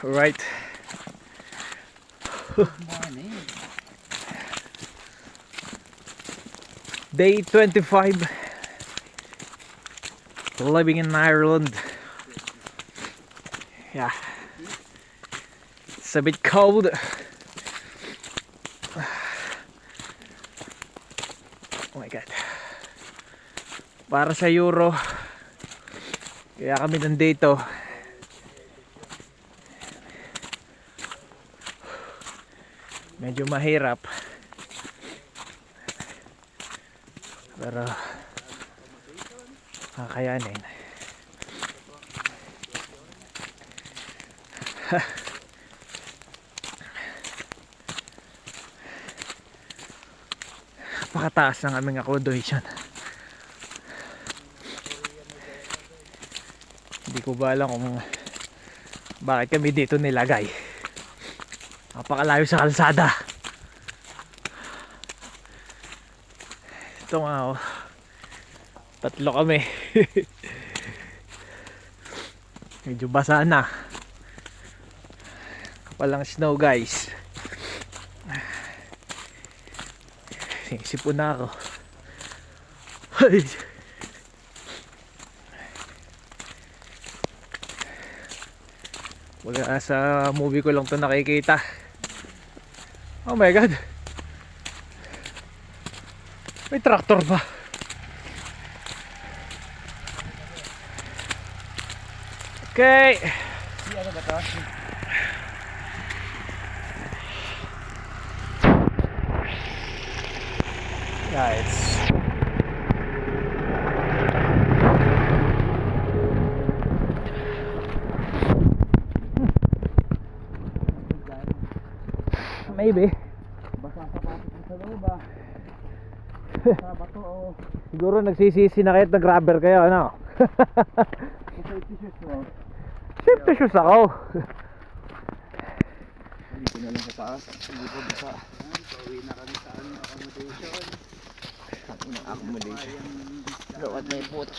Right. Morning. Day 25. Living in Ireland. Yeah. It's a bit cold. Oh my god. Para sa Euro. Kaya kami nandito. Medyo mahirap. Pero kakayanin. Napakataas ng aming accommodation. Hindi ko ba alam kung bakit kami dito nilagay. Napakalayo sa kalsada. Ito nga oh. Tatlo kami. Medyo basa na. Kapalang snow guys. Sinisipon na ako. Wala, sa movie ko lang to nakikita. Oh my god. May tractor pa. Okay. Ano ba to? Guys. Maybe. Basa sapatos mo sa loob ah. Basa bato o. Siguro nagsisisi na kayo at nag-rubber kayo, ano? Safety shoes mo. Safety shoes ako. Dito na lang sa taas. Hindi ko basa. Pauwi na kami sa accommodation. Accommodation. Look at my foot.